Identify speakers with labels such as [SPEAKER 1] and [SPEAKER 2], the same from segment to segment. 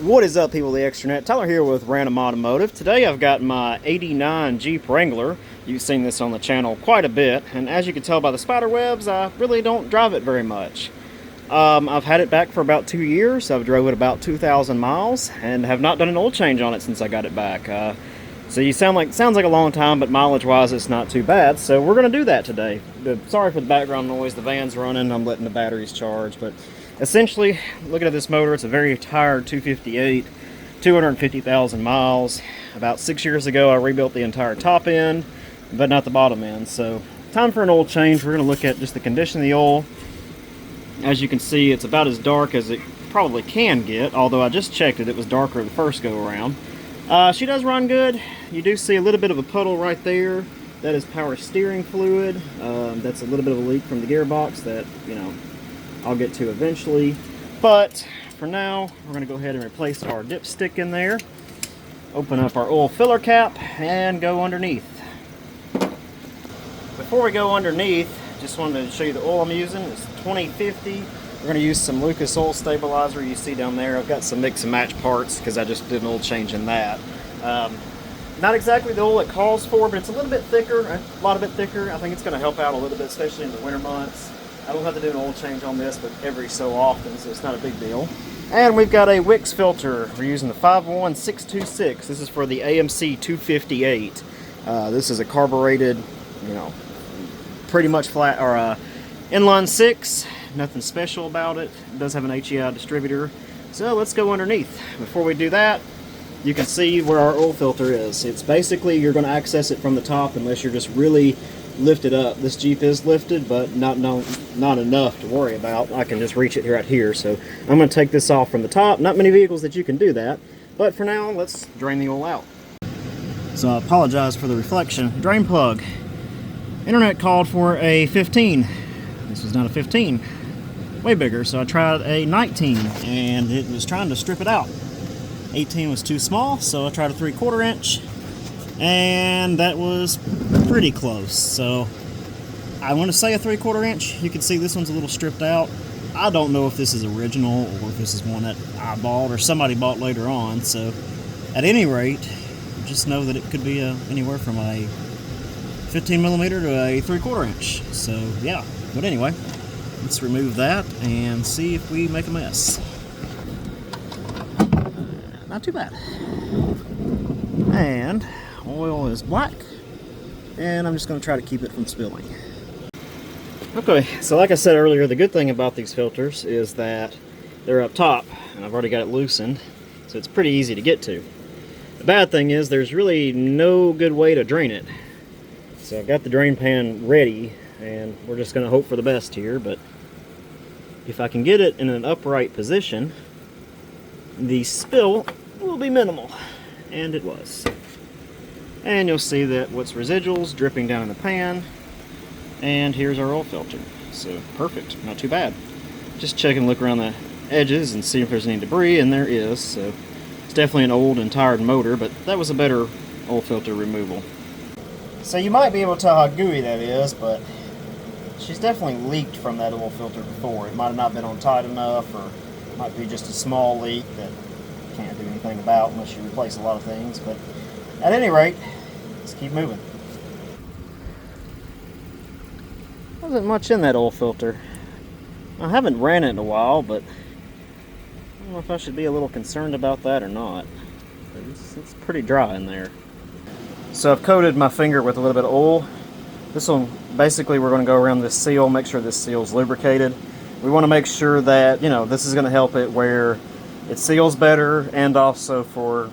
[SPEAKER 1] What is up, people of the extranet? Tyler here with Random Automotive. Today I've got my 89 Jeep Wrangler. You've seen this on the channel quite a bit, and as you can tell by the spider webs, I really don't drive it very much. I've had it back for about 2 years. I've drove it about 2,000 miles and have not done an oil change on it since I got it back. So you sounds like a long time, but mileage-wise it's not too bad. So we're going to do that today. Sorry for the background noise. The van's running. I'm letting the batteries charge, but essentially, looking at this motor, it's a very tired 258, 250,000 miles. About 6 years ago, I rebuilt the entire top end, but not the bottom end. So, time for an oil change. We're going to look at just the condition of the oil. As you can see, it's about as dark as it probably can get, although I just checked it. It was darker the first go around. She does run good. You do see a little bit of a puddle right there. That is power steering fluid. That's a little bit of a leak from the gearbox that, I'll get to eventually, but for now we're going to go ahead and replace our dipstick in there, open up our oil filler cap, and go underneath. Before we go underneath, just wanted to show you the oil I'm using. It's 2050. We're going to use some Lucas oil stabilizer you see down there. I've got some mix and match parts because I just did an oil change in that. Not exactly the oil it calls for, but it's a little bit thicker, a lot bit thicker. I think it's going to help out a little bit, especially in the winter months. I don't have to do an oil change on this, but every so often, so it's not a big deal. And we've got a Wix filter. We're using the 51626. This is for the AMC 258. This is a carbureted, pretty much flat, or inline 6. Nothing special about it. It does have an HEI distributor. So let's go underneath. Before we do that, you can see where our oil filter is. It's basically, you're going to access it from the top unless you're just really lifted up. This Jeep is lifted, but not enough to worry about. I can just reach it right here. So I'm going to take this off from the top. Not many vehicles that you can do that, but for now, let's drain the oil out. So I apologize for the reflection. Drain plug. Internet called for a 15. This was not a 15. Way bigger, so I tried a 19, and it was trying to strip it out. 18 was too small, so I tried a 3/4 inch. And that was pretty close. So I want to say a 3/4 inch. You can see this one's a little stripped out. I don't know if this is original or if this is one that I bought or somebody bought later on. So at any rate, just know that it could be anywhere from a 15 millimeter to a 3/4 inch. So yeah, but anyway, let's remove that and see if we make a mess. Not too bad. And oil is black, and I'm just going to try to keep it from spilling. Okay, so like I said earlier, the good thing about these filters is that they're up top, and I've already got it loosened, so it's pretty easy to get to. The bad thing is there's really no good way to drain it. So I've got the drain pan ready, and we're just going to hope for the best here, but if I can get it in an upright position, the spill will be minimal, and it was. And you'll see that what's residuals dripping down in the pan. And here's our oil filter. So perfect, not too bad. Just check and look around the edges and see if there's any debris, and there is. So it's definitely an old and tired motor, but that was a better oil filter removal. So you might be able to tell how gooey that is, but she's definitely leaked from that oil filter before. It might have not been on tight enough, or it might be just a small leak that you can't do anything about unless you replace a lot of things. But at any rate, let's keep moving. Wasn't much in that oil filter. I haven't ran it in a while, but I don't know if I should be a little concerned about that or not. It's pretty dry in there. So I've coated my finger with a little bit of oil. This one, basically we're going to go around this seal, make sure this seal's lubricated. We want to make sure that, this is going to help it where it seals better and also for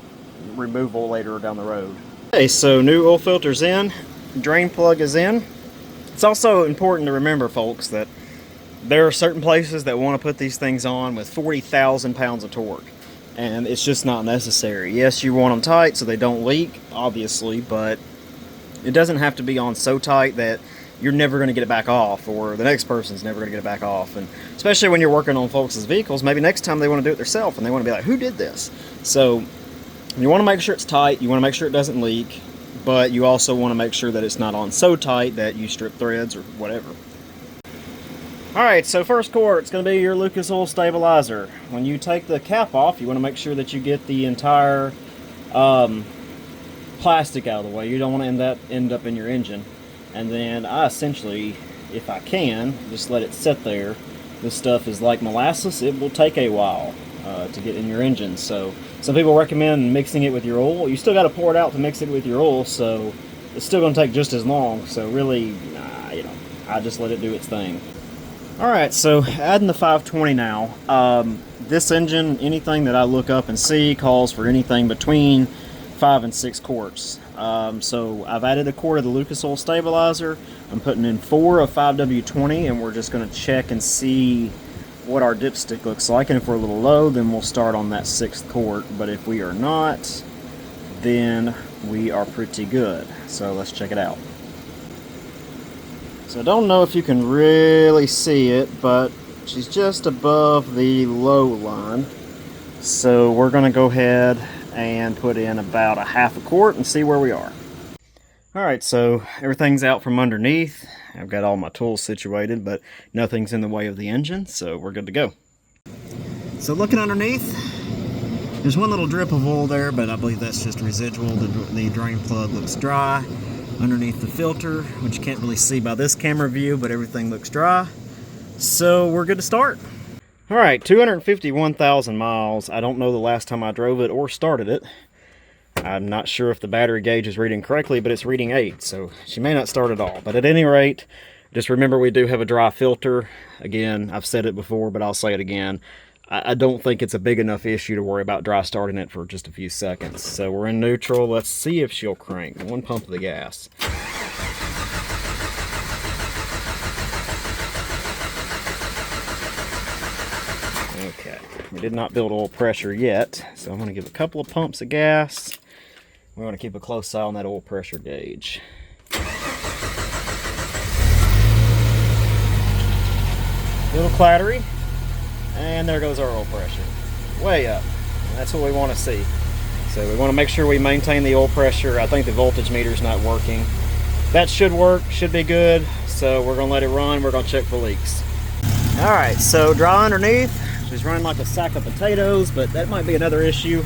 [SPEAKER 1] removal later down the road. Okay, so new oil filter's in, drain plug is in. It's also important to remember, folks, that there are certain places that want to put these things on with 40,000 pounds of torque, and it's just not necessary. Yes, you want them tight so they don't leak, obviously, but it doesn't have to be on so tight that you're never going to get it back off, or the next person's never going to get it back off. And especially when you're working on folks' vehicles, maybe next time they want to do it themselves and they want to be like, who did this? So you want to make sure it's tight, you want to make sure it doesn't leak, but you also want to make sure that it's not on so tight that you strip threads or whatever. Alright, so first core, it's going to be your Lucas Oil Stabilizer. When you take the cap off, you want to make sure that you get the entire plastic out of the way. You don't want to end up in your engine. And then I essentially, if I can, just let it sit there. This stuff is like molasses. It will take a while to get in your engine. So some people recommend mixing it with your oil. You still got to pour it out to mix it with your oil, so it's still going to take just as long. So really, I just let it do its thing. Alright, so adding the 520 now. This engine, anything that I look up and see, calls for anything between 5 and 6 quarts. So I've added a quart of the Lucas Oil Stabilizer. I'm putting in 4 of 5W20, and we're just going to check and see what our dipstick looks like. And if we're a little low, then we'll start on that 6th quart. But if we are not, then we are pretty good. So let's check it out. So I don't know if you can really see it, but she's just above the low line. So we're going to go ahead and put in about a half a quart and see where we are. Alright, so everything's out from underneath. I've got all my tools situated, but nothing's in the way of the engine, so we're good to go. So looking underneath, there's one little drip of oil there, but I believe that's just residual. The drain plug looks dry. Underneath the filter, which you can't really see by this camera view, but everything looks dry. So we're good to start. Alright, 251,000 miles. I don't know the last time I drove it or started it. I'm not sure if the battery gauge is reading correctly, but it's reading 8, so she may not start at all. But at any rate, just remember we do have a dry filter. Again, I've said it before, but I'll say it again. I don't think it's a big enough issue to worry about dry starting it for just a few seconds. So we're in neutral. Let's see if she'll crank. One pump of the gas. Okay, we did not build oil pressure yet, so I'm going to give a couple of pumps of gas. We want to keep a close eye on that oil pressure gauge. Little clattery, and there goes our oil pressure. Way up. That's what we want to see. So we want to make sure we maintain the oil pressure. I think the voltage meter's not working. That should work, should be good. So we're going to let it run. We're going to check for leaks. Alright, so dry underneath. She's running like a sack of potatoes, but that might be another issue.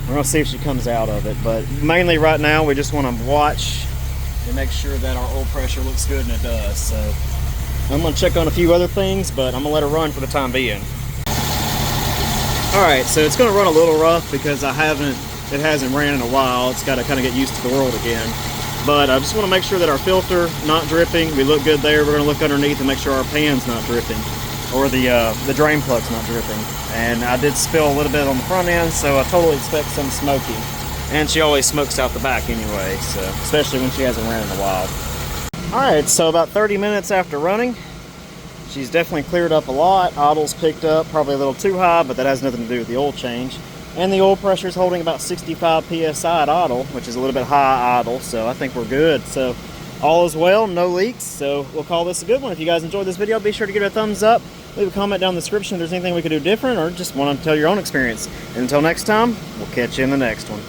[SPEAKER 1] We're going to see if she comes out of it. But mainly right now, we just want to watch and make sure that our oil pressure looks good, and it does. So I'm going to check on a few other things, but I'm going to let her run for the time being. Alright, so it's going to run a little rough because it hasn't ran in a while. It's got to kind of get used to the world again. But I just want to make sure that our filter not dripping. We look good there. We're going to look underneath and make sure our pan's not dripping, or the drain plug's not dripping. And I did spill a little bit on the front end, so I totally expect some smoking. And she always smokes out the back anyway, so especially when she hasn't ran in a while. Alright, so about 30 minutes after running, she's definitely cleared up a lot. Idle's picked up, probably a little too high, but that has nothing to do with the oil change. And the oil pressure is holding about 65 psi at idle, which is a little bit high idle, so I think we're good. So all is well, no leaks, so we'll call this a good one. If you guys enjoyed this video, be sure to give it a thumbs up. Leave a comment down in the description if there's anything we could do different, or just want to tell your own experience. And until next time, we'll catch you in the next one.